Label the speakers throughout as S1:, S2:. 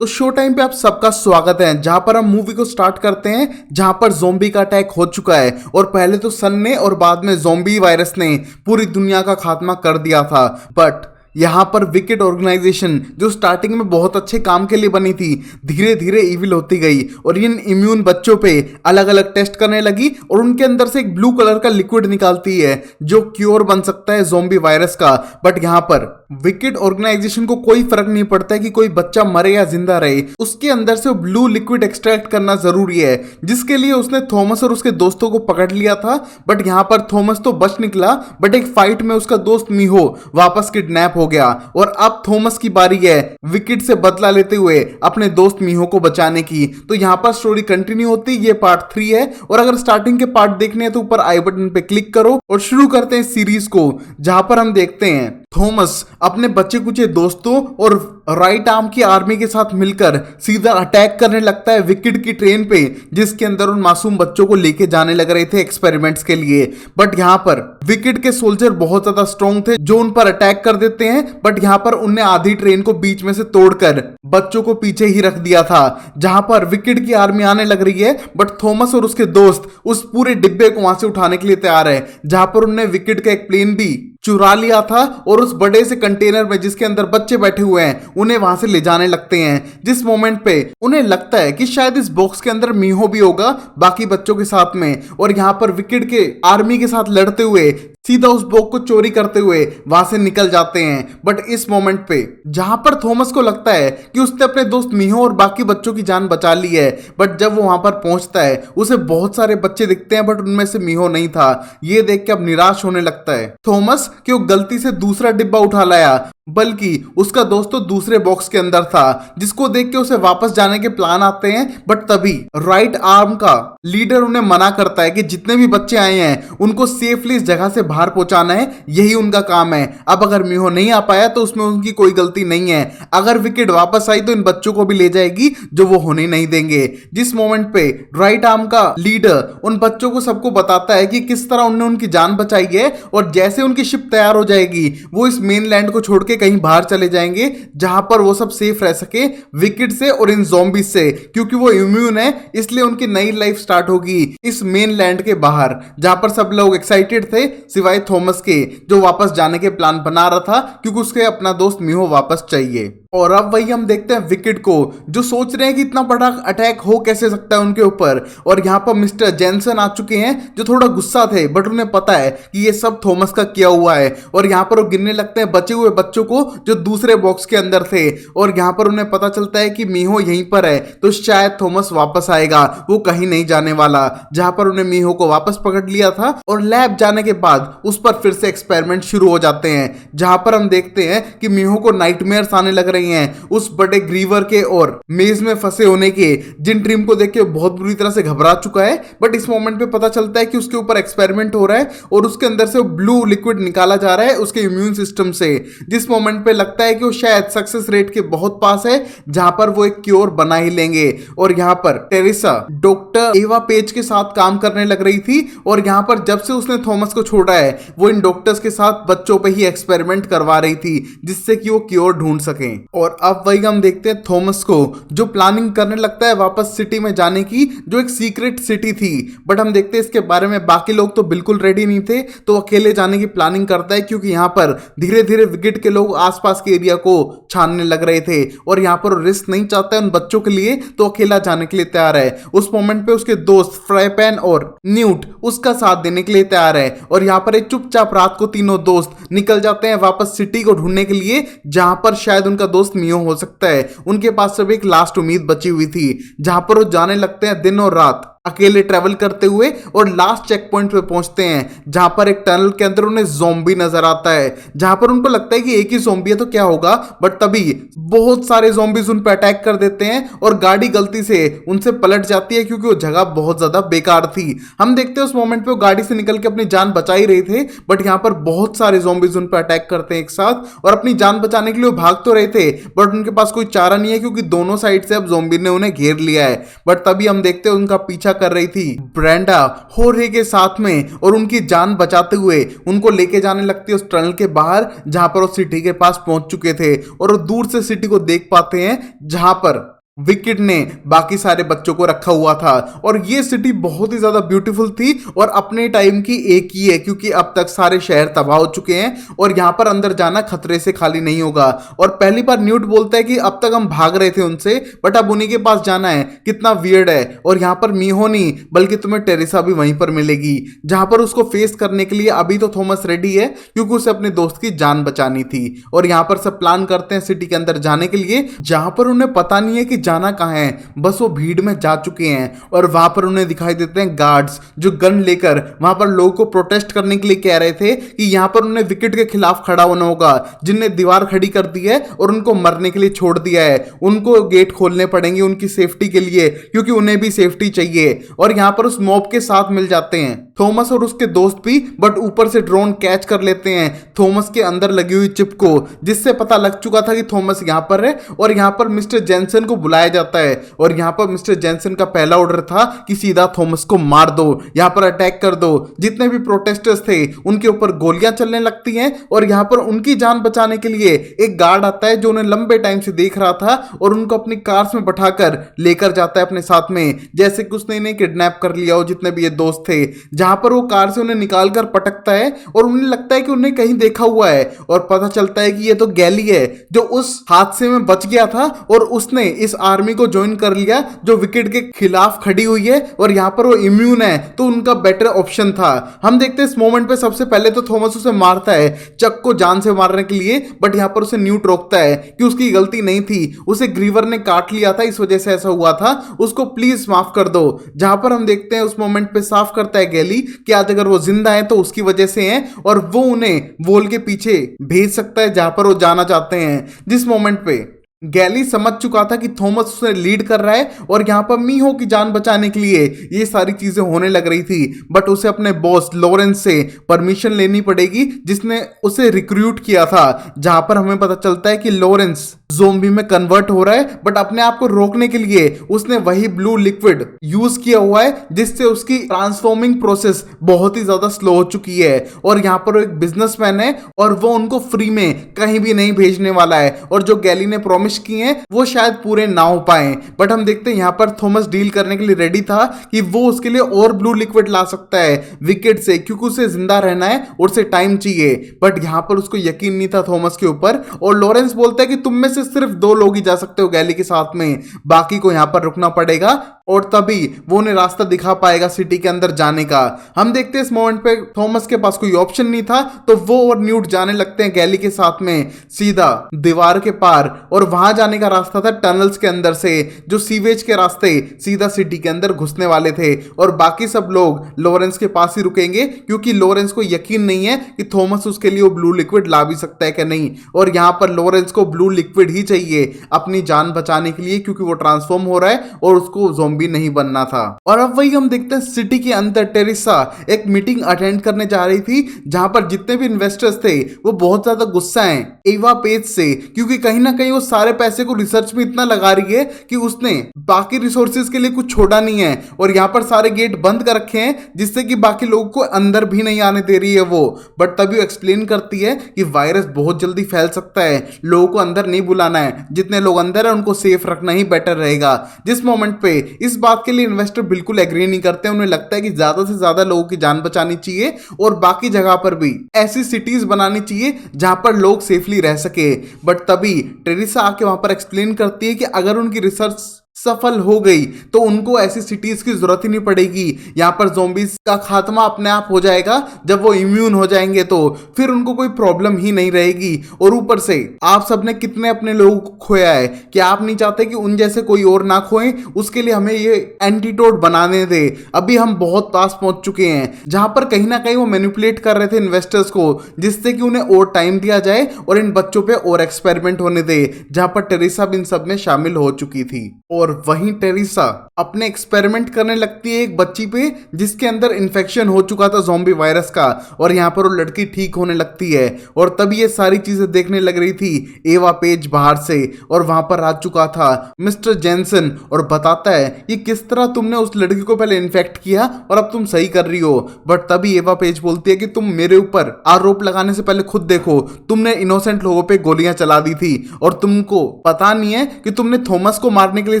S1: तो show time पे आप सबका स्वागत है जहां पर हम मूवी को स्टार्ट करते हैं जहां पर ज़ोंबी का अटैक हो चुका है और पहले तो सन ने और बाद में ज़ोंबी वायरस ने पूरी दुनिया का खात्मा कर दिया था। बट यहाँ पर विकेट ऑर्गेनाइजेशन जो स्टार्टिंग में बहुत अच्छे काम के लिए बनी थी धीरे धीरे इविल होती गई और इन इम्यून बच्चों पे अलग अलग टेस्ट करने लगी और उनके अंदर से एक ब्लू कलर का लिक्विड निकालती है जो क्योर बन सकता है ज़ोंबी वायरस का। बट यहाँ पर विकेट ऑर्गेनाइजेशन को कोई फर्क नहीं पड़ता है कि कोई बच्चा मरे या जिंदा रहे, उसके अंदर से ब्लू लिक्विड एक्सट्रैक्ट करना जरूरी है, जिसके लिए उसने थॉमस और उसके दोस्तों को पकड़ लिया था। बट यहाँ पर थॉमस तो बच निकला बट एक फाइट में उसका दोस्त मीहो वापस किडनैप हो गया और अब थॉमस की बारी है विकेट से बदला लेते हुए अपने दोस्त मीहो को बचाने की। तो यहाँ पर स्टोरी कंटिन्यू होती, ये पार्ट 3 है और अगर स्टार्टिंग के पार्ट देखने हैं तो ऊपर आई बटन पे क्लिक करो और शुरू करते हैं सीरीज को, जहां पर हम देखते हैं थॉमस अपने बच्चे कुचे दोस्तों और राइट आर्म की आर्मी के साथ मिलकर सीधा अटैक करने लगता है विकेट की ट्रेन पे, जिसके अंदर उन मासूम बच्चों को लेके जाने लग रहे थे एक्सपेरिमेंट्स के लिए। बट यहाँ पर विकेट के सोल्जर बहुत ज्यादा स्ट्रॉन्ग थे जो उन पर अटैक कर देते हैं। बट यहाँ पर उनने आधी ट्रेन को बीच में से तोड़कर बच्चों को पीछे ही रख दिया था। जहां पर विकेट की आर्मी आने लग रही है बट थॉमस और उसके दोस्त उस पूरे डिब्बे को वहां से उठाने के लिए तैयार है, जहां पर उन्होंने विकेट का एक प्लेन भी चुरा लिया था और उस बड़े से कंटेनर में जिसके अंदर बच्चे बैठे हुए हैं उन्हें वहां से ले जाने लगते हैं। जिस मोमेंट पे उन्हें लगता है कि शायद इस बॉक्स के अंदर मीहो भी होगा बाकी बच्चों के साथ में, और यहाँ पर विकेट के आर्मी के साथ लड़ते हुए सीधा उस बॉक्स को चोरी करते हुए वहां से निकल जाते हैं। बट इस मोमेंट पे जहां पर थॉमस को लगता है कि उसने अपने दोस्त मीहो और बाकी बच्चों की जान बचा ली है, बट जब वो वहां पर पहुंचता है उसे बहुत सारे बच्चे दिखते हैं बट उनमें से मीहो नहीं था। ये देख के अब निराश होने लगता है थॉमस कि वो गलती से दूसरा डिब्बा उठा लाया, बल्कि उसका दोस्त तो दूसरे बॉक्स के अंदर था, जिसको देख के उसे वापस जाने के प्लान आते हैं। बट तभी राइट आर्म का लीडर उन्हें मना करता है कि जितने भी बच्चे आए हैं उनको सेफली इस जगह से बाहर पहुंचाना है, यही उनका काम है। अब अगर मीहो नहीं आ पाया तो उसमें उनकी कोई गलती नहीं है, अगर विकेट वापस आई तो इन बच्चों को भी ले जाएगी जो वो होने नहीं देंगे। जिस मोमेंट पे राइट आर्म का लीडर उन बच्चों को सबको बताता है कि किस तरह उन्होंने उनकी जान बचाई है और जैसे उनकी शिप तैयार हो जाएगी वो इस मेनलैंड को छोड़ के कहीं बाहर चले जाएंगे जहां पर वो सब सेफ रह सके विकेट से और इन ज़ॉम्बीज से, क्योंकि वो इम्यून है इसलिए उनकी नई लाइफ स्टार्ट होगी इस मेन लैंड के बाहर। जहां पर सब लोग एक्साइटेड थे सिवाय थॉमस के जो वापस जाने के प्लान बना रहा था क्योंकि उसके अपना दोस्त मीहो वापस चाहिए। और अब वही हम देखते हैं विकेट को जो सोच रहे हैं कि इतना बड़ा अटैक हो कैसे सकता है उनके ऊपर, और यहाँ पर मिस्टर जेनसन आ चुके हैं जो थोड़ा गुस्सा थे बट उन्हें पता है कि ये सब थॉमस का किया हुआ है। और यहाँ पर वो गिनने लगते हैं बचे हुए बच्चों को जो दूसरे बॉक्स के अंदर थे, और यहाँ पर उन्हें पता चलता है कि मीहो यहीं पर है तो शायद थॉमस वापस आएगा, वो कहीं नहीं जाने वाला। जहां पर उन्हें मीहो को वापस पकड़ लिया था और लैब जाने के बाद उस पर फिर से एक्सपेरिमेंट शुरू हो जाते हैं, जहां पर हम देखते हैं कि मीहो को नाइटमेयर्स आने लग रही हैं उस बड़े ग्रीवर के और मेज में फंसे होने के, जिन ड्रीम को देख के बहुत बुरी तरह से घबरा चुका है। बट इस मोमेंट पे पता चलता है कि उसके ऊपर एक्सपेरिमेंट हो रहा है और उसके अंदर से ब्लू लिक्विड निकाला जा रहा है उसके इम्यून सिस्टम से। जिस मोमेंट पे लगता है कि वो शायद सक्सेस रेट के बहुत पास है जहां पर वो एक क्योर बना ही लेंगे। और यहाँ पर टेरेसा डॉक्टर एवा पेज के साथ काम करने लग रही थी और यहाँ पर जब से उसने थॉमस को छोड़ा है वो इन डॉक्टर्स के साथ बच्चों पे ही एक्सपेरिमेंट करवा रही थी जिससे कि वो क्योर ढूंढ सकें। और अब वही हम देखते हैं थॉमस को जो प्लानिंग करने लगता है वापस सिटी में जाने की जो एक सीक्रेट सिटी थी। बट हम देखते हैं इसके बारे में बाकी लोग तो बिल्कुल रेडी नहीं थे तो अकेले जाने की प्लानिंग करता है, क्योंकि यहाँ पर धीरे धीरे विकेट के लोग आसपास के एरिया को छानने लग रहे थे और यहाँ पर रिस्क नहीं चाहता है उन बच्चों के लिए तो अकेला जाने के लिए तैयार है। उस मोमेंट पे उसके दोस्त फ्राइपैन और न्यूट उसका साथ देने के लिए तैयार है और यहाँ पर एक चुपचाप रात को तीनों दोस्त निकल जाते हैं वापस सिटी को ढूंढने के लिए जहां पर शायद उनका दोस्त मियो हो सकता है। उनके पास सिर्फ एक लास्ट उम्मीद बची हुई थी जहां पर वो जाने लगते हैं दिन और रात अकेले ट्रेवल करते हुए और लास्ट चेक पॉइंट पे पहुंचते हैं जहां पर एक टनल के अंदर उन्हें ज़ॉम्बी नजर आता है, जहां पर उनको लगता है कि एक ही ज़ॉम्बी है तो क्या होगा। बट तभी बहुत सारे ज़ॉम्बीज उन पर अटैक कर देते हैं और गाड़ी गलती से उनसे पलट जाती है क्योंकि वो जगह बहुत ज्यादा बेकार थी। हम देखते हैं उस मोमेंट पे वो गाड़ी से निकल के अपनी जान बचा ही रहे थे बट यहाँ पर बहुत सारे ज़ॉम्बीज उन पर अटैक करते हैं एक साथ, और अपनी जान बचाने के लिए वो भाग तो रहे थे बट उनके पास कोई चारा नहीं है क्योंकि दोनों साइड से अब ज़ॉम्बी ने उन्हें घेर लिया है। बट तभी हम देखते हैं उनका पीछा कर रही थी ब्रेंडा होरे के साथ में, और उनकी जान बचाते हुए उनको लेके जाने लगती है उस टनल के बाहर जहां पर वो सिटी के पास पहुंच चुके थे। और वो दूर से सिटी को देख पाते हैं जहां पर विकेट ने बाकी सारे बच्चों को रखा हुआ था। और ये सिटी बहुत ही ज्यादा ब्यूटीफुल थी और अपने टाइम की एक ही है, क्योंकि अब तक सारे शहर तबाह हो चुके हैं और यहाँ पर अंदर जाना खतरे से खाली नहीं होगा। और पहली बार न्यूट बोलता है कि अब तक हम भाग रहे थे उनसे, बट अब उन्हीं के पास जाना है। कितना वियर्ड है। और यहाँ पर मीहो नहीं बल्कि तुम्हें टेरेसा भी वहीं पर मिलेगी, जहां पर उसको फेस करने के लिए अभी तो थॉमस रेडी है, क्योंकि उसे अपने दोस्त की जान बचानी थी। और यहाँ पर सब प्लान करते हैं सिटी के अंदर जाने के लिए, जहां पर उन्हें पता नहीं है कि जाना कहां है, बस वो भीड़ में जा चुके हैं। और वहां पर उन्हें दिखाई देते हैं गार्ड्स जो गन लेकर वहां पर लोगों को प्रोटेस्ट करने के लिए कह रहे थे कि यहां पर उन्हें विकेट के खिलाफ खड़ा होना होगा, जिनने दीवार खड़ी कर दी है और उनको मरने के लिए छोड़ दिया है। उनको गेट खोलने पड़ेंगे उनकी सेफ्टी के लिए, क्योंकि उन्हें भी सेफ्टी चाहिए। और यहां पर उस मॉब के साथ मिल जाते हैं थॉमस और उसके दोस्त भी, बट ऊपर से ड्रोन कैच कर लेते हैं थॉमस के अंदर लगी हुई चिप को, जिससे पता लग चुका था कि थॉमस यहां पर है। और यहां पर मिस्टर जेनसन को बुलाया जाता है और यहां पर मिस्टर जेनसन का पहला ऑर्डर था कि सीधा थॉमस को मार दो, यहां पर अटैक कर दो। जितने भी प्रोटेस्टर्स थे उनके ऊपर गोलियां चलने लगती हैं और यहां पर उनकी जान बचाने के लिए एक गार्ड आता है जो उन्हें लंबे टाइम से देख रहा था और उनको अपनी कार्स में बैठाकर लेकर जाता है अपने साथ में, जैसे कि उसने इन्हें किडनैप कर लिया हो जितने भी ये दोस्त थे। जहां पर वो कार से उन्हें निकाल कर पटकता है और उन्हें लगता है कि उन्हें कहीं देखा हुआ है, और पता चलता है कि ये तो गैली है जो उस हादसे में बच गया था और उसने इस आर्मी को ज्वाइन कर लिया जो विकेट के खिलाफ खड़ी हुई है। और यहां पर वो इम्यून है तो उनका बेटर ऑप्शन था। हम देखते हैं इस मोमेंट पे सबसे पहले तो थॉमस उसे मारता है चक को जान से मारने के लिए, बट यहां पर उसे न्यूट रोकता है कि उसकी गलती नहीं थी, उसे ग्रीवर ने काट लिया था, इस वजह से ऐसा हुआ था, उसको प्लीज माफ कर दो। जहां पर हम देखते हैं उस मोमेंट पे साफ करता है गैली कि आज अगर वो जिंदा है तो उसकी वजह से है और वो उन्हें वॉल के पीछे भेज सकता है जहां पर वो जाना चाहते हैं। जिस मोमेंट पे गैली समझ चुका था कि थॉमस उसे लीड कर रहा है और यहां पर मीहो की जान बचाने के लिए ये सारी चीजें होने लग रही थी, बट उसे अपने बॉस लॉरेंस से परमिशन लेनी पड़ेगी जिसने उसे रिक्रूट किया था। जहां पर हमें पता चलता है कि लॉरेंस ज़ोंबी में कन्वर्ट हो रहा है, बट अपने आप को रोकने के लिए उसने वही ब्लू लिक्विड यूज किया हुआ है जिससे उसकी ट्रांसफॉर्मिंग प्रोसेस बहुत ही ज्यादा स्लो हो चुकी है। और यहां पर वो एक बिजनेसमैन है और वो उनको फ्री में कहीं भी नहीं भेजने वाला है, और जो गैली ने प्रॉमिस किए हैं वो शायद पूरे ना हो पाए। बट हम देखते हैं यहां पर थॉमस डील करने के लिए रेडी था कि वो उसके लिए और ब्लू लिक्विड ला सकता है विकेट से, क्योंकि उसे जिंदा रहना है और उसे टाइम चाहिए। बट यहां पर उसको यकीन नहीं था थॉमस के ऊपर, और लॉरेंस बोलता है कि तुम में से सिर्फ 2 लोग ही जा सकते हो गैली के साथ में, बाकी को यहां पर रुकना पड़ेगा और तभी वो उन्हें रास्ता दिखा पाएगा सिटी के अंदर जाने का। हम देखते हैं इस मोमेंट पे थॉमस के पास कोई ऑप्शन नहीं था, तो वो और न्यूट जाने लगते हैं गैली के साथ में सीधा दीवार के पार, और वहां जाने का रास्ता था टनल्स के अंदर से, जो सीवेज के रास्ते सीधा सिटी के अंदर घुसने वाले थे। और बाकी सब लोग लॉरेंस के पास ही रुकेंगे, क्योंकि लॉरेंस को यकीन नहीं है कि थॉमस उसके लिए वो ब्लू लिक्विड ला भी सकता है कि नहीं। और यहां पर लॉरेंस को ब्लू लिक्विड ही चाहिए अपनी जान बचाने के लिए, क्योंकि वो ट्रांसफॉर्म हो रहा है और उसको ज़ॉम्बी नहीं बनना था। और अब वही हम देखते हैं सिटी के अंदर टेरेसा एक मीटिंग अटेंड करने जा रही थी, जहां पर जितने भी इन्वेस्टर्स थे वो बहुत ज्यादा गुस्सा हैं एवा पेज से, क्योंकि कहीं ना कहीं वो सारे पैसे को रिसर्च में इतना लगा रही है कि उसने बाकी रिसोर्सेज के लिए कुछ छोड़ा नहीं है। और यहां पर सारे गेट बंद कर रखे हैं जिससे कि बाकी लोगों को अंदर भी नहीं आने दे रही है वो। बट तभी वो एक्सप्लेन करती है कि वायरस बहुत जल्दी फैल सकता है, लोगों को अंदर नहीं बुलाना है, जितने लोग अंदर है उनको सेफ रखना ही बेटर रहेगा। जिस मोमेंट पे इस बात के लिए इन्वेस्टर बिल्कुल एग्री नहीं करते, उन्हें लगता है कि ज्यादा से ज्यादा लोगों की जान बचानी चाहिए और बाकी जगह पर भी ऐसी सिटीज बनानी चाहिए जहां पर लोग सेफली रह सके। बट तभी टेरेसा आके वहां पर एक्सप्लेन करती है कि अगर उनकी रिसर्च सफल हो गई तो उनको ऐसी सिटीज की जरूरत ही नहीं पड़ेगी, यहां पर ज़ॉम्बीज का खात्मा अपने आप हो जाएगा। जब वो इम्यून हो जाएंगे तो फिर उनको कोई प्रॉब्लम ही नहीं रहेगी। और ऊपर से आप सबने कितने अपने लोगों को खोया है, कि आप नहीं चाहते कि उन जैसे कोई और ना खोए, उसके लिए हमें ये एंटीडोट बनाने दे। अभी हम बहुत पास पहुंच चुके हैं, जहां पर कहीं ना कहीं वो मैनिपुलेट कर रहे थे इन्वेस्टर्स को, जिससे कि उन्हें और टाइम दिया जाए और इन बच्चों पे और एक्सपेरिमेंट होने दे, जहां पर टेरेसा भी इन सब में शामिल हो चुकी थी। और और वहीं टेरिसा अपने एक्सपेरिमेंट करने लगती है एक बच्ची पे जिसके अंदर इन्फेक्शन हो चुका था ज़ॉम्बी वायरस का, और यहाँ पर वो लड़की ठीक होने लगती है। और तभी ये सारी चीजें देखने लग रही थी एवा पेज बाहर से, और वहां पर आ चुका था मिस्टर जेनसन और बताता है कि किस तरह तुमने उस लड़की को पहले इन्फेक्ट किया और अब तुम सही कर रही हो। बट तभी एवा पेज बोलती है कि तुम मेरे ऊपर आरोप लगाने से पहले खुद देखो, तुमने इनोसेंट लोगों पे गोलियां चला दी थी और तुमको पता नहीं है कि तुमने थॉमस को मारने के लिए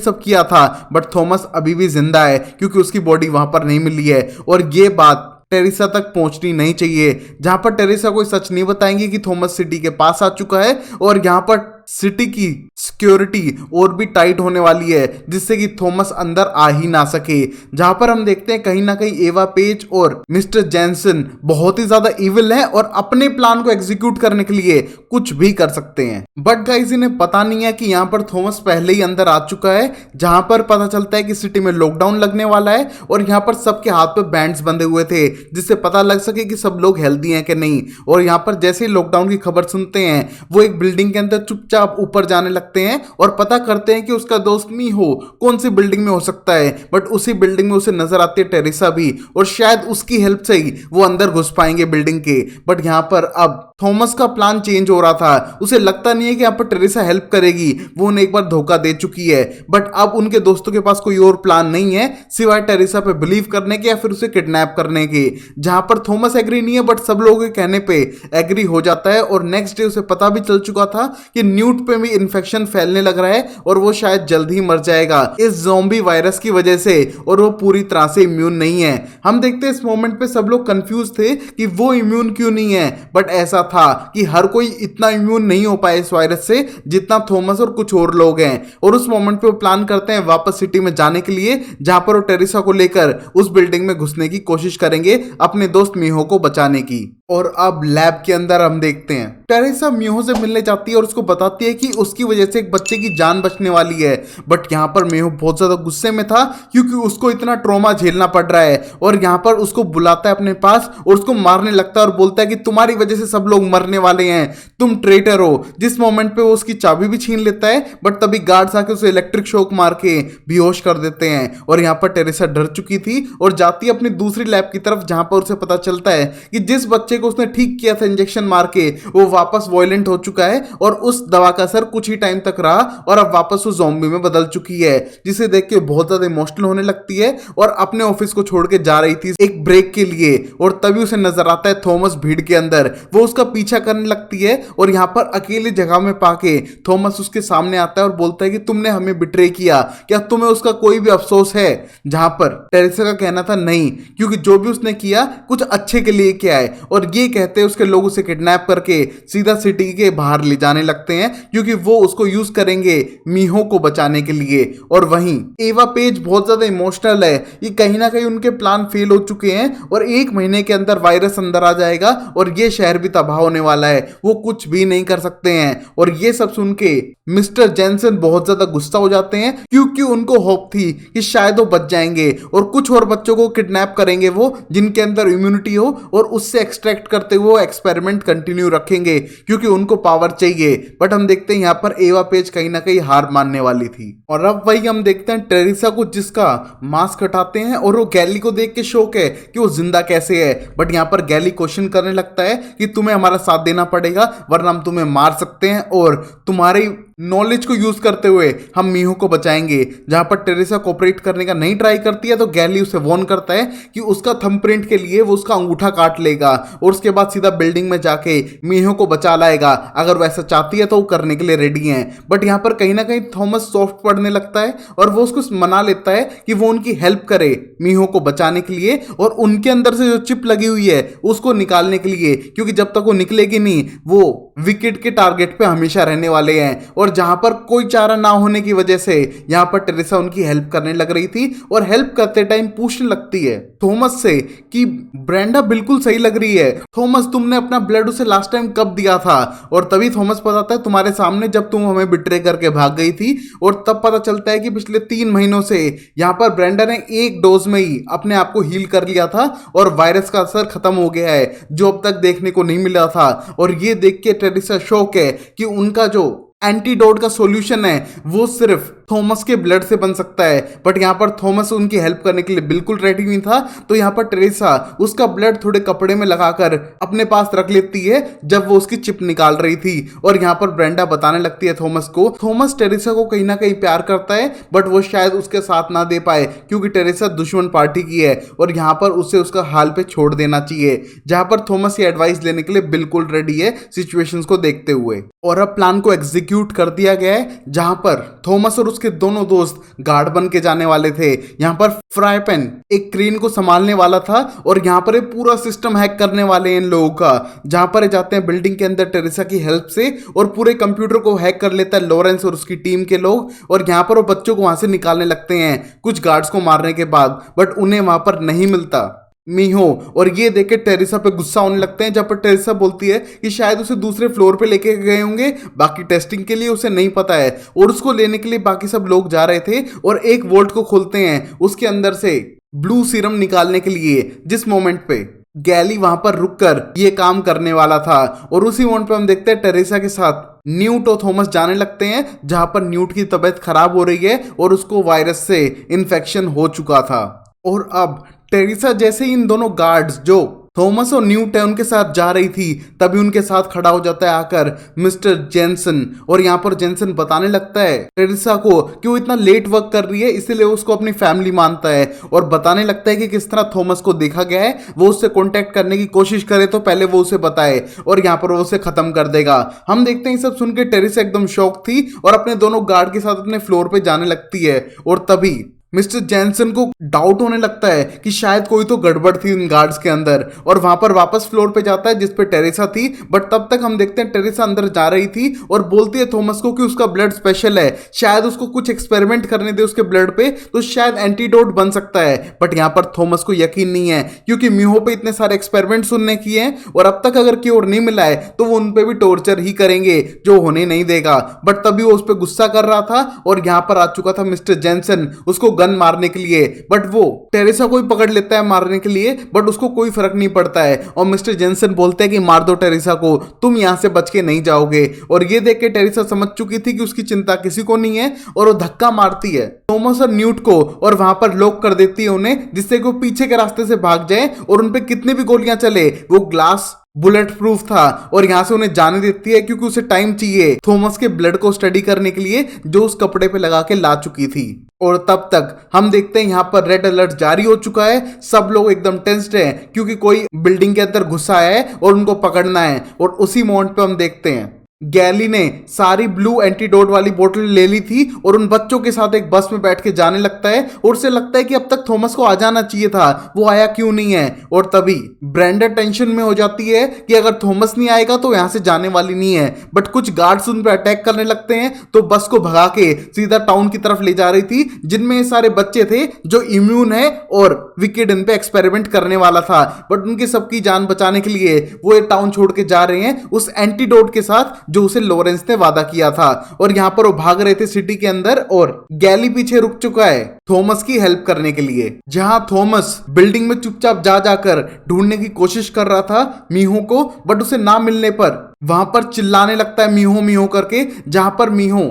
S1: सब किया था, बट थॉमस अभी भी जिंदा है क्योंकि उसकी बॉडी वहां पर नहीं मिली है। और ये बात टेरिसा तक पहुंचनी नहीं चाहिए, जहां पर टेरिसा कोई सच नहीं बताएंगे कि थॉमस सिटी के पास आ चुका है और यहां पर सिटी की सिक्योरिटी और भी टाइट होने वाली है जिससे कि थॉमस अंदर आ ही ना सके। जहां पर हम देखते हैं कहीं ना कहीं एवा पेज और मिस्टर जेनसन बहुत ही ज्यादा इविल है और अपने प्लान को एग्जीक्यूट करने के लिए कुछ भी कर सकते हैं। बट गाइस इन्हें पता नहीं है कि यहां पर थॉमस पहले ही अंदर आ चुका है। जहां पर पता चलता है कि सिटी में लॉकडाउन लगने वाला है और यहां पर सबके हाथ पे बैंड्स बंधे हुए थे जिससे पता लग सके कि सब लोग हेल्दी हैं कि नहीं। और यहां पर जैसे ही लॉकडाउन की खबर सुनते हैं वो एक बिल्डिंग के अंदर चुपचाप ऊपर जाने लगते हैं और पता करते हैं कि उसका दोस्त मीहो कौन सी बिल्डिंग में हो सकता है। बट उसी बिल्डिंग में उसे नजर आती है टेरिसा भी, और शायद उसकी हेल्प से ही वो अंदर घुस पाएंगे बिल्डिंग के। बट यहां पर अब थॉमस का प्लान चेंज हो रहा था, उसे लगता नहीं है कि यहाँ पर टेरिसा हेल्प करेगी, वो उन्हें एक बार धोखा दे चुकी है। बट अब उनके दोस्तों के पास कोई और प्लान नहीं है सिवाय टेरिसा पे बिलीव करने के या फिर उसे किडनैप करने के। जहां पर थॉमस एग्री नहीं है बट सब लोगों के कहने पे एग्री हो जाता है। और नेक्स्ट डे उसे पता भी चल चुका था कि न्यूट पे भी इन्फेक्शन फैलने लग रहा है और वो शायद जल्द ही मर जाएगा इस ज़ॉम्बी वायरस की वजह से, और वो पूरी तरह से इम्यून नहीं है। हम देखते हैं इस मोमेंट पे सब लोग कंफ्यूज थे कि वो इम्यून क्यों नहीं है, बट ऐसा था कि हर कोई इतना इम्यून नहीं हो पाए इस वायरस से जितना थॉमस और कुछ और लोग हैं। और उस मोमेंट पे वो प्लान करते हैं वापस सिटी में जाने के लिए, जहां पर वो टेरिसा को लेकर उस बिल्डिंग में घुसने की कोशिश करेंगे अपने दोस्त मीहो को बचाने की। और अब लैब के अंदर हम देखते हैं टेरिसा मीहो से मिलने जाती है और उसको बताती है कि उसकी वजह से एक बच्चे की जान बचने वाली है। बट यहाँ पर मीहो बहुत ज्यादा गुस्से में था क्योंकि उसको इतना ट्रॉमा झेलना पड़ रहा है, और यहाँ पर उसको बुलाता है अपने पास और उसको मारने लगता है और बोलता है कि तुम्हारी वजह से सब लोग मरने वाले हैं, तुम ट्रेटर हो। जिस मोमेंट पे वो उसकी चाबी भी छीन लेता है, बट तभी गार्ड्स आके उसे इलेक्ट्रिक शॉक मार के बेहोश कर देते हैं। और यहाँ पर टेरिसा डर चुकी थी और जाती है अपनी दूसरी लैब की तरफ, जहां पर उसे पता चलता है कि जिस बच्चे को उसने ठीक किया था इंजेक्शन मार के वो वापस वायलेंट हो चुका है और उस दवा का असर कुछ ही टाइम तक रहा और अब वापस वो ज़ॉम्बी में बदल चुकी है। जिसे देख के बहुत ज्यादा इमोशनल होने लगती है और अपने ऑफिस को छोड़ के जा रही थी एक ब्रेक के लिए। और तभी उसे नजर आता है थॉमस भीड़ के अंदर, वो उसका पीछा करने लगती है और यहाँ पर अकेली जगह में पाके थॉमस उसके सामने आता है और बोलता है कि तुमने हमें बिट्रे किया, क्या तुम्हें उसका कोई भी अफसोस है? जहां पर टेरिसा का कहना था नहीं, क्योंकि जो भी उसने किया कुछ अच्छे के लिए किया है। और ये कहते हैं उसके लोग उसे किडनैप करके सीधा सिटी के बाहर ले जाने लगते हैं क्योंकि वो उसको यूज करेंगे मीहो को बचाने के लिए। और वहीं एवा पेज बहुत ज्यादा इमोशनल है, ये कहीं ना कहीं उनके प्लान फेल हो चुके हैं और 1 महीने के अंदर वायरस अंदर आ जाएगा और ये शहर भी तबाह होने वाला है, वो कुछ भी नहीं कर सकते हैं। और ये सब सुन के मिस्टर जेनसन बहुत ज्यादा गुस्सा हो जाते हैं क्योंकि उनको होप थी कि शायद वो बच जाएंगे और कुछ और बच्चों को किडनैप करेंगे वो जिनके अंदर इम्यूनिटी हो, और उससे एक्सट्रैक्ट करते हुए एक्सपेरिमेंट कंटिन्यू रखेंगे क्योंकि उनको पावर चाहिए। बट हम देखते हैं यहाँ पर एवा पेज कहीं ना कहीं हार मानने वाली थी। और अब वही हम देखते हैं टेरिसा को जिसका मास्क हटाते हैं और वो गैली को देख के शौक है कि वो जिंदा कैसे है। बट यहाँ पर गैली क्वेश्चन करने लगता है कि तुम्हें हमारा साथ देना पड़ेगा वरना हम तुम्हें मार सकते हैं और तुम्हारी नॉलेज को यूज करते हुए हम मीहो को बचाएंगे। जहां पर टेरिसा कोऑपरेट करने का नहीं ट्राई करती है तो गैली उसे वॉर्न करता है कि उसका थंबप्रिंट के लिए वो उसका अंगूठा काट लेगा और उसके बाद सीधा बिल्डिंग में जाके मीहो को बचा लाएगा। अगर वैसा चाहती है तो वो करने के लिए रेडी है। बट यहाँ पर कहीं ना कहीं थॉमस सॉफ्ट पड़ने लगता है और वो उसको मना लेता है कि वो उनकी हेल्प करे मीहो को बचाने के लिए और उनके अंदर से जो चिप लगी हुई है उसको निकालने के लिए, क्योंकि जब तक वो निकलेगी नहीं वो विकेट के टारगेट पे हमेशा रहने वाले हैं। और जहां पर कोई चारा ना होने की वजह से यहां पर टेरिसा उनकी हेल्प करने लग रही थी और हेल्प करते टाइम पूछने लगती है थॉमस से कि ब्रेंडा बिल्कुल सही लग रही है, थॉमस तुमने अपना ब्लड उसे लास्ट टाइम कब दिया था? और तभी थॉमस बताता है तुम्हारे सामने जब तुम हमें बिट्रे करके भाग गई थी। और तब पता चलता है कि पिछले 3 महीनों से यहां पर ब्रेंडा ने 1 डोज में ही अपने आप को हील कर लिया था और वायरस का असर खत्म हो गया है जो अब तक देखने को नहीं मिला था। और ये देख के टेरिसा शौक है कि उनका जो एंटीडोट का सॉल्यूशन है वो सिर्फ थॉमस के ब्लड से बन सकता है। बट यहाँ पर थॉमस उनकी हेल्प करने के लिए बिल्कुल रेडी नहीं था। तो यहाँ पर टेरेसा उसका ब्लड थोड़े कपड़े में लगाकर अपने पास रख लेती है जब वो उसकी चिप निकाल रही थी। और यहाँ पर ब्रेंडा बताने लगती है थॉमस को, थॉमस टेरेसा को कहीं ना कहीं प्यार करता है बट वो शायद उसके साथ ना दे पाए क्योंकि टेरेसा दुश्मन पार्टी की है और यहाँ पर उसे उसका हाल पे छोड़ देना चाहिए। जहाँ पर थॉमस ये एडवाइस लेने के लिए बिल्कुल रेडी है सिचुएशंस को देखते हुए। और अब प्लान को एग्जीक्यूट कर दिया गया है जहां पर थॉमस और उसके दोनों दोस्त गार्ड बन के जाने वाले थे। यहां पर फ्राइपेन एक क्रेन को संभालने वाला था और यहां पर एक पूरा सिस्टम हैक करने वाले हैं इन लोगों का। जहां पर जाते हैं बिल्डिंग के अंदर टेरेसा की हेल्प से और पूरे कंप्यूटर को हैक कर लेता है लॉरेंस और उसकी टीम के लोग। और यहां पर वो बच्चों को वहां से निकालने लगते हैं कुछ गार्ड्स को मारने के बाद, बट उन्हें वहां पर नहीं मिलता मीहो। और ये देख के टेरेसा पे गुस्सा होने लगते हैं जब पर टेरेसा बोलती है कि शायद उसे दूसरे फ्लोर पे लेके गए होंगे, बाकी टेस्टिंग के लिए उसे नहीं पता है। और उसको लेने के लिए बाकी सब लोग जा रहे थे और एक वोल्ट को खोलते हैं उसके अंदर से ब्लू सीरम निकालने के लिए, जिस मोमेंट पे गैली वहां पर रुककर ये काम करने वाला था। और उसी मोमेंट पे हम देखते हैं टेरेसा के साथ न्यूट और थॉमस जाने लगते हैं जहां पर न्यूट की तबीयत खराब हो रही है और उसको वायरस से इन्फेक्शन हो चुका था। और अब टेरेसा जैसे ही इन दोनों गार्ड्स जो थॉमस और न्यूट है उनके साथ जा रही थी तभी उनके साथ खड़ा हो जाता है आकर मिस्टर जेनसन। और यहाँ पर जेनसन बताने लगता है टेरेसा को कि वो इतना लेट वर्क कर रही है इसलिए उसको अपनी फैमिली मानता है। और बताने लगता है कि किस तरह थॉमस को देखा गया है, वो उससे कॉन्टेक्ट करने की कोशिश करे तो पहले वो उसे बताए और यहाँ पर वो उसे खत्म कर देगा। हम देखते हैं सब सुन के टेरेसा एकदम शॉक थी और अपने दोनों गार्ड के साथ अपने फ्लोर पे जाने लगती है। और तभी मिस्टर जैनसन को डाउट होने लगता है कि शायद कोई तो गड़बड़ थी इन गार्ड्स के अंदर और वहां पर वापस फ्लोर पे जाता है जिस पे टेरेसा थी। बट तब तक हम देखते हैं टेरेसा अंदर जा रही थी और बोलती है थॉमस को कि उसका ब्लड स्पेशल है, शायद उसको कुछ एक्सपेरिमेंट करने दे उसके ब्लड पे तो शायद एंटीडोट बन सकता है। बट यहाँ पर थॉमस को यकीन नहीं है क्योंकि म्यूहो पे इतने सारे एक्सपेरिमेंट सुनने किए हैं और अब तक अगर क्योर नहीं मिला है तो वो उन पे भी टॉर्चर ही करेंगे जो होने नहीं देगा। बट तभी वो उस पर गुस्सा कर रहा था और यहाँ पर आ चुका था मिस्टर जेनसन उसको गन मारने के लिए। बट वो टेरेसा को ही पकड़ लेता है मारने के लिए बट उसको कोई फर्क नहीं पड़ता है। और मिस्टर जेनसन बोलते हैं कि मार दो टेरेसा को, तुम यहां से बच के नहीं जाओगे। और ये देख के टेरेसा समझ चुकी थी कि उसकी चिंता किसी को नहीं है और वो धक्का मारती है थॉमस और न्यूट को और वहां पर लॉक कर देती है उन्हें जिससे कि वो पीछे के रास्ते से भाग जाए और उन पे कितने भी गोलियां चले वो ग्लास बुलेट प्रूफ था। और यहां से उन्हें जाने देती है क्योंकि उसे टाइम चाहिए थॉमस के ब्लड को स्टडी करने के लिए जो उस कपड़े पे लगा के ला चुकी थी। और तब तक हम देखते हैं यहाँ पर रेड अलर्ट जारी हो चुका है, सब लोग एकदम टेंस्ड हैं क्योंकि कोई बिल्डिंग के अंदर घुसा है और उनको पकड़ना है। और उसी मोमेंट पे हम देखते हैं गैली ने सारी ब्लू एंटीडोट वाली बोतल ले ली थी और उन बच्चों के साथ एक बस में बैठ के जाने लगता है और उसे लगता है कि अब तक थॉमस को आ जाना चाहिए था, वो आया क्यों नहीं है। और तभी ब्रेंडा टेंशन में हो जाती है कि अगर थॉमस नहीं आएगा तो यहां से जाने वाली नहीं है। बट कुछ गार्ड्स उन पर अटैक करने लगते हैं तो बस को भगा के सीधा टाउन की तरफ ले जा रही थी जिनमें सारे बच्चे थे जो इम्यून है और विकेड इन पे एक्सपेरिमेंट करने वाला था। बट उनकी सबकी जान बचाने के लिए वो ये टाउन छोड़ के जा रहे हैं उस एंटीडोट के साथ जो उसे लॉरेंस ने वादा किया था। और यहां पर वो भाग रहे थे सिटी के अंदर और गैली पीछे रुक चुका है थॉमस की हेल्प करने के लिए। जहां थॉमस बिल्डिंग में चुपचाप जा जाकर ढूंढने की कोशिश कर रहा था मीहो को, बट उसे ना मिलने पर वहां पर चिल्लाने लगता है मीहो मीहो करके, जहां पर मीहो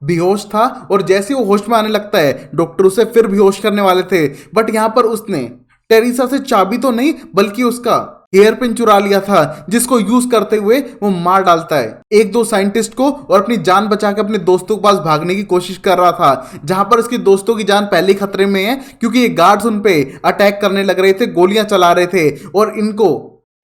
S1: बेहोश था। और जैसे वो होश में आने लगता है डॉक्टर उसे फिर बेहोश करने वाले थे बट यहां पर उसने टेरेसा से चाबी तो नहीं बल्कि उसका हेयर पिन चुरा लिया था जिसको यूज करते हुए वो मार डालता है एक दो साइंटिस्ट को और अपनी जान बचा के अपने दोस्तों के पास भागने की कोशिश कर रहा था। जहां पर उसके दोस्तों की जान पहले ही खतरे में है क्योंकि ये गार्ड्स उन पे अटैक करने लग रहे थे, गोलियां चला रहे थे और इनको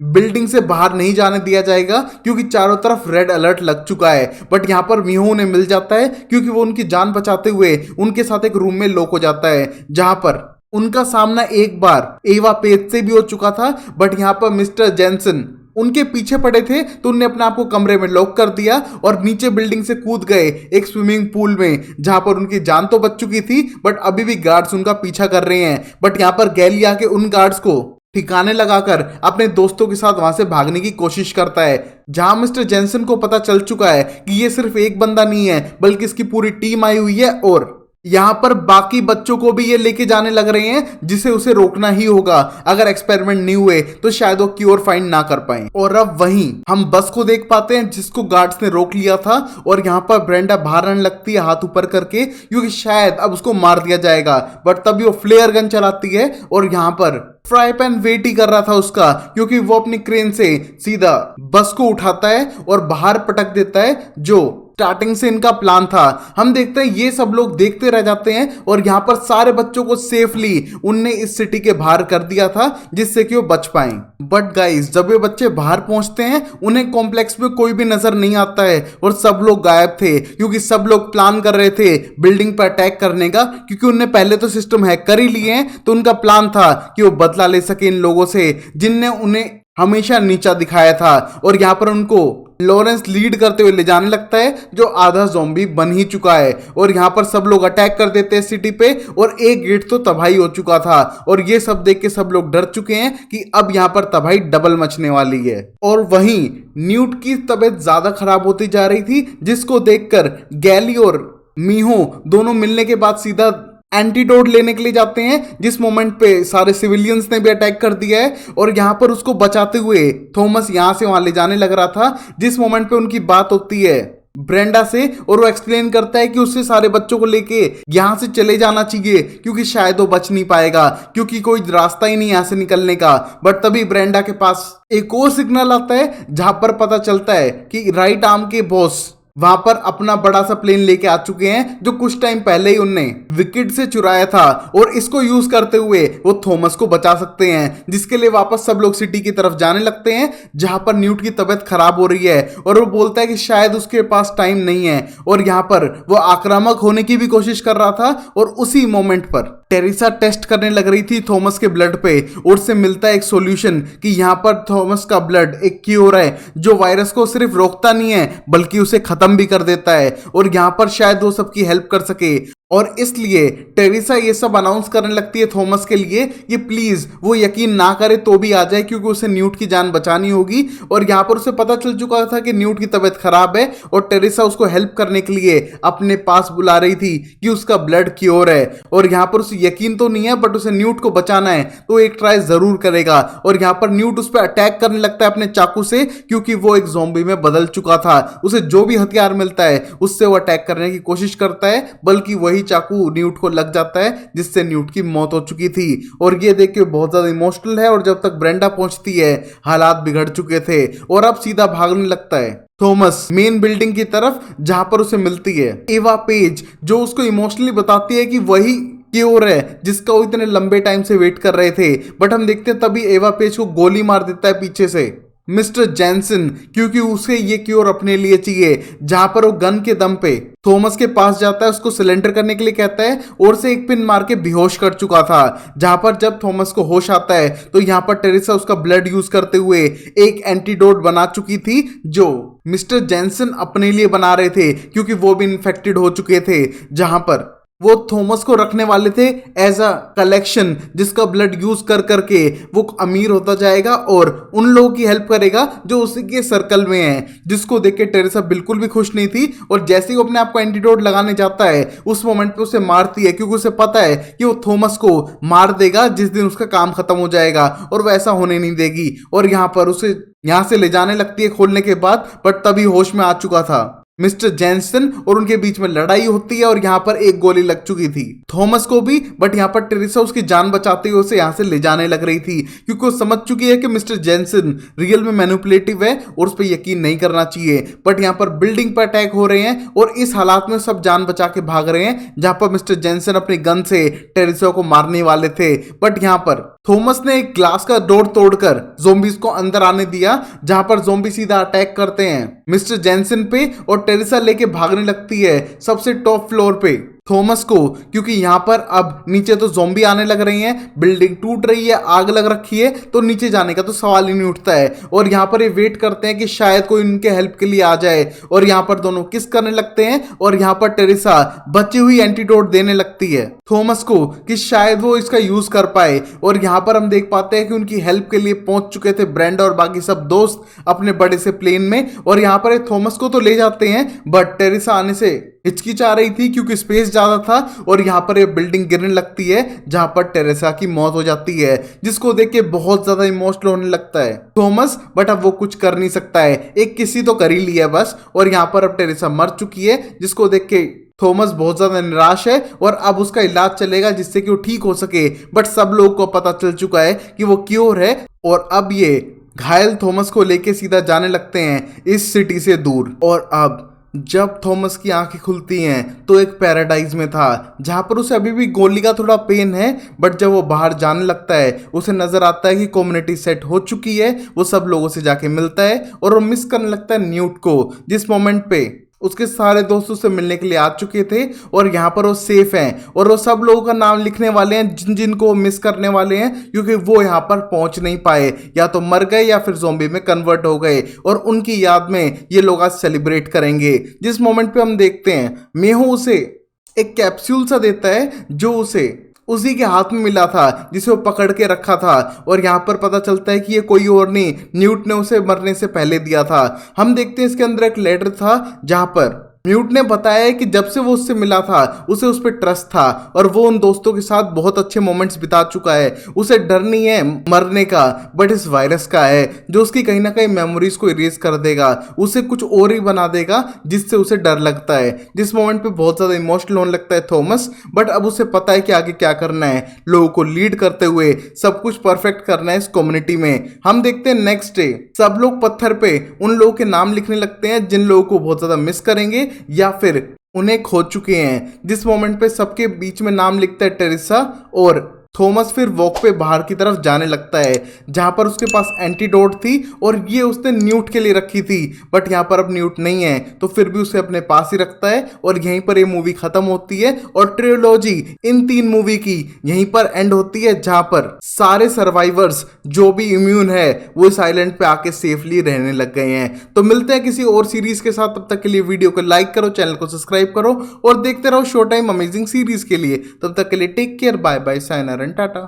S1: बिल्डिंग से बाहर नहीं जाने दिया जाएगा क्योंकि चारों तरफ रेड अलर्ट लग चुका है। बट यहाँ पर मीहो उन्हें मिल जाता है क्योंकि वो उनकी जान बचाते हुए उनके साथ एक रूम में लॉक हो जाता है जहां पर उनका सामना एक बार एवा पेज से भी हो चुका था। बट यहाँ पर मिस्टर जेनसन उनके पीछे पड़े थे तो उन्होंने अपने आप को कमरे में लॉक कर दिया और नीचे बिल्डिंग से कूद गए एक स्विमिंग पूल में जहां पर उनकी जान तो बच चुकी थी बट अभी भी गार्ड्स उनका पीछा कर रहे हैं। बट यहाँ पर गैली आके उन गार्ड्स को ठिकाने लगाकर अपने दोस्तों के साथ वहां से भागने की कोशिश करता है। जहां मिस्टर जेनसन को पता चल चुका है कि ये सिर्फ एक बंदा नहीं है बल्कि इसकी पूरी टीम आई हुई है और यहाँ पर बाकी बच्चों को भी ये लेके जाने लग रहे हैं, जिसे उसे रोकना ही होगा। अगर एक्सपेरिमेंट नहीं हुए तो शायद वो क्योर फाइंड ना कर पाए। और अब वहीं हम बस को देख पाते हैं जिसको गार्ड्स ने रोक लिया था, और यहाँ पर ब्रेंडा बाहर आने लगती है हाथ ऊपर करके, क्योंकि शायद अब उसको मार दिया जाएगा। बट तभी वो फ्लेयर गन चलाती है और यहाँ पर फ्राई पैन वेट ही कर रहा था उसका, क्योंकि वो अपनी क्रेन से सीधा बस को उठाता है और बाहर पटक देता है, जो स्टार्टिंग से इनका प्लान था। हम देखते हैं ये सब लोग देखते रह जाते हैं, और यहाँ पर सारे बच्चों को सेफली उनने इस सिटी के बाहर कर दिया था, जिससे कि वो बच पाए। बट गाइस, जब ये बच्चे बाहर पहुंचते हैं उन्हें कॉम्प्लेक्स में कोई भी नजर नहीं आता है, और सब लोग गायब थे, क्योंकि सब लोग प्लान कर रहे थे बिल्डिंग पर अटैक करने का, क्योंकि उनने पहले तो सिस्टम हैक कर ही लिए हैं। तो उनका प्लान था कि वो बदला ले सके इन लोगों से जिनने उन्हें हमेशा नीचा दिखाया था। और यहाँ पर उनको लॉरेंस लीड करते हुए ले जाने लगता है, जो आधा ज़ॉम्बी बन ही चुका है। और यहाँ पर सब लोग अटैक कर देते हैं सिटी पे, और एक गेट तो तबाही हो चुका था। और ये सब देख के सब लोग डर चुके हैं कि अब यहाँ पर तबाही डबल मचने वाली है। और वहीं न्यूट की तबीयत ज्यादा खराब होती जा रही थी, जिसको देखकर गैली और मीहो दोनों मिलने के बाद सीधा एंटीडोट लेने के लिए जाते हैं, जिस मोमेंट पे सारे सिविलियंस ने भी अटैक कर दिया है। और यहां पर उसको बचाते हुए थॉमस यहां से वहां ले जाने लग रहा था, जिस मोमेंट पे उनकी बात होती है ब्रेंडा से, और वो एक्सप्लेन करता है कि उससे सारे बच्चों को लेके यहां से चले जाना चाहिए, क्योंकि शायद वो बच नहीं पाएगा, क्योंकि कोई रास्ता ही नहीं यहां से निकलने का। बट तभी ब्रेंडा के पास एक और सिग्नल आता है, जहां पर पता चलता है कि राइट आर्म के बॉस वहां पर अपना बड़ा सा प्लेन लेके आ चुके हैं, जो कुछ टाइम पहले ही उनने विकेट से चुराया था। और इसको यूज करते हुए वो थॉमस को बचा सकते हैं, जिसके लिए वापस सब लोग सिटी की तरफ जाने लगते हैं, जहां पर न्यूट की तबीयत खराब हो रही है। और वो बोलता है कि शायद उसके पास टाइम नहीं है, और यहाँ पर वो आक्रामक होने की भी कोशिश कर रहा था। और उसी मोमेंट पर टेरिसा टेस्ट करने लग रही थी थॉमस के ब्लड पे, और उससे मिलता है एक सॉल्यूशन कि यहाँ पर थॉमस का ब्लड एक क्योर है, जो वायरस को सिर्फ रोकता नहीं है बल्कि उसे खत्म भी कर देता है। और यहाँ पर शायद वो सबकी हेल्प कर सके, और इसलिए टेरिसा ये सब अनाउंस करने लगती है थॉमस के लिए कि प्लीज वो यकीन ना करे तो भी आ जाए, क्योंकि उसे न्यूट की जान बचानी होगी। और यहाँ पर उसे पता चल चुका था कि न्यूट की तबीयत खराब है, और टेरिसा उसको हेल्प करने के लिए अपने पास बुला रही थी कि उसका ब्लड क्योर है। और यहाँ पर उसे यकीन तो नहीं है, बट उसे न्यूट को बचाना है, तो एक ट्राई जरूर करेगा। और यहाँ पर न्यूट उस पर अटैक करने लगता है अपने चाकू से, क्योंकि वो एक ज़ॉम्बी में बदल चुका था। उसे जो भी हथियार मिलता है उससे वो अटैक करने की कोशिश करता है, बल्कि वही चाकू न्यूट को लग जाता है, जिससे न्यूट की मौत हो चुकी थी। और ये देख के बहुत ज्यादा इमोशनल है, और जब तक ब्रेंडा पहुंचती है हालात बिगड़ चुके थे, और अब सीधा भागने लगता है थॉमस मेन बिल्डिंग की तरफ, जहां पर उसे मिलती है एवा पेज, जो उसको इमोशनली बताती है कि वही क्योर है जिसका वो इतने लंबे टाइम से वेट कर रहे थे। बट हम देखते हैं तभी एवा पेज को गोली मार देता है पीछे से मिस्टर जैनसन, क्योंकि उसे ये क्योर अपने लिए चाहिए। जहां पर वो गन के दम पे थॉमस के पास जाता है, उसको सिलेंडर करने के लिए कहता है, और से एक पिन मार के बेहोश कर चुका था। जहां पर जब थॉमस को होश आता है तो यहाँ पर टेरिसा उसका ब्लड यूज करते हुए एक एंटीडोट बना चुकी थी, जो मिस्टर जैनसन अपने लिए बना रहे थे, क्योंकि वो भी इन्फेक्टेड हो चुके थे। जहां पर वो थॉमस को रखने वाले थे एज अ कलेक्शन, जिसका ब्लड यूज कर करके वो अमीर होता जाएगा और उन लोगों की हेल्प करेगा जो उसी के सर्कल में है। जिसको देख के टेरेसा बिल्कुल भी खुश नहीं थी, और जैसे ही वो अपने आप को एंटीडोट लगाने जाता है उस मोमेंट पे उसे मारती है, क्योंकि उसे पता है कि वो थॉमस को मार देगा जिस दिन उसका काम खत्म हो जाएगा, और वैसा होने नहीं देगी। और यहाँ पर उसे यहाँ से ले जाने लगती है खोलने के बाद, बट तभी होश में आ चुका था मिस्टर जैनसन, और उनके बीच में लड़ाई होती है, और यहाँ पर एक गोली लग चुकी थी थॉमस को भी। बट यहाँ पर टेरिसा उसकी जान बचाते हुए उसे यहाँ से ले जाने लग रही थी, क्योंकि वो समझ चुकी है कि मिस्टर जैनसन रियल में मैनिपुलेटिव है और उस पर यकीन नहीं करना चाहिए। बट यहाँ पर बिल्डिंग पर अटैक हो रहे हैं, और इस हालात में सब जान बचा के भाग रहे हैं, जहां पर मिस्टर जैनसन अपनी गन से टेरिसा को मारने वाले थे। बट यहाँ पर थॉमस ने एक ग्लास का डोर तोड़कर ज़ॉम्बीज को अंदर आने दिया, जहां पर ज़ॉम्बी सीधा अटैक करते हैं मिस्टर जैनसन पे, और टेरिसा लेके भागने लगती है सबसे टॉप फ्लोर पे थॉमस को, क्योंकि यहाँ पर अब नीचे तो ज़ॉम्बी आने लग रही हैं, बिल्डिंग टूट रही है, आग लग रखी है, तो नीचे जाने का तो सवाल ही नहीं उठता है। और यहाँ पर ये वेट करते हैं कि शायद कोई उनके हेल्प के लिए आ जाए, और यहाँ पर दोनों किस करने लगते हैं, और यहाँ पर टेरिसा बची हुई एंटीडोट देने लगती है थॉमस को कि शायद वो इसका यूज कर पाए। और यहाँ पर हम देख पाते हैं कि उनकी हेल्प के लिए पहुंच चुके थे ब्रेंडा और बाकी सब दोस्त अपने बड़े से प्लेन में, और यहाँ पर थॉमस को तो ले जाते हैं, बट टेरिसा आने से हिचकिचा रही थी क्योंकि स्पेस ज्यादा था और यहाँ पर ये बिल्डिंग गिरने लगती है जहां पर टेरेसा की मौत हो जाती है, जिसको देख के बहुत ज्यादा इमोशनल होने लगता है थॉमस। बट अब वो कुछ कर नहीं सकता है, एक किसी तो कर ही लिया बस। और यहाँ पर अब टेरेसा मर चुकी है, जिसको देख के थॉमस बहुत ज्यादा निराश है और अब उसका इलाज चलेगा जिससे कि वो ठीक हो सके। बट सब लोगों को पता चल चुका है कि वो क्योर है और अब ये घायल थॉमस को लेके सीधा जाने लगते हैं इस सिटी से दूर। और अब जब थॉमस की आंखें खुलती हैं तो एक पैराडाइज में था जहां पर उसे अभी भी गोली का थोड़ा पेन है। बट जब वो बाहर जाने लगता है उसे नजर आता है कि कम्युनिटी सेट हो चुकी है। वो सब लोगों से जाके मिलता है और वो मिस करने लगता है न्यूट को, जिस मोमेंट पे उसके सारे दोस्तों से मिलने के लिए आ चुके थे और यहाँ पर वो सेफ हैं और वो सब लोगों का नाम लिखने वाले हैं जिन जिनको वो मिस करने वाले हैं, क्योंकि वो यहाँ पर पहुंच नहीं पाए, या तो मर गए या फिर ज़ॉम्बी में कन्वर्ट हो गए। और उनकी याद में ये लोग आज सेलिब्रेट करेंगे। जिस मोमेंट पे हम देखते हैं मेहो उसे एक कैप्सूल सा देता है जो उसे उसी के हाथ में मिला था जिसे वो पकड़ के रखा था। और यहाँ पर पता चलता है कि ये कोई और नहीं, न्यूट ने उसे मरने से पहले दिया था। हम देखते हैं इसके अंदर एक लेटर था जहाँ पर न्यूट ने बताया कि जब से वो उससे मिला था उसे उस पर ट्रस्ट था और वो उन दोस्तों के साथ बहुत अच्छे मोमेंट्स बिता चुका है। उसे डर नहीं है मरने का, बट इस वायरस का है जो उसकी कहीं ना कहीं मेमोरीज को इरेज कर देगा, उसे कुछ और ही बना देगा जिससे उसे डर लगता है। जिस मोमेंट पे बहुत ज्यादा इमोशनल होने लगता है थॉमस। बट अब उसे पता है कि आगे क्या करना है, लोगों को लीड करते हुए सब कुछ परफेक्ट करना है इस कम्युनिटी में। हम देखते हैं नेक्स्ट डे सब लोग पत्थर पे उन लोगों के नाम लिखने लगते हैं जिन लोगों को बहुत ज्यादा मिस करेंगे या फिर उन्हें खो चुके हैं। जिस मोमेंट पे सबके बीच में नाम लिखता है टेरेसा और थॉमस फिर वॉक पे बाहर की तरफ जाने लगता है जहां पर उसके पास एंटीडोट थी और ये उसने न्यूट के लिए रखी थी। बट यहाँ पर अब न्यूट नहीं है तो फिर भी उसे अपने पास ही रखता है और यहीं पर ये मूवी खत्म होती है। और ट्रियोलॉजी इन 3 मूवी की यहीं पर एंड होती है जहां पर सारे सर्वाइवर्स जो भी इम्यून है वो इस आइलैंड पे आके सेफली रहने लग गए हैं। तो मिलते हैं किसी और सीरीज के साथ, तब तक के लिए वीडियो को लाइक करो, चैनल को सब्सक्राइब करो और देखते रहो शो टाइम अमेजिंग सीरीज के लिए। तब तक के लिए टेक केयर, बाय बाय, साइनर, टाटा।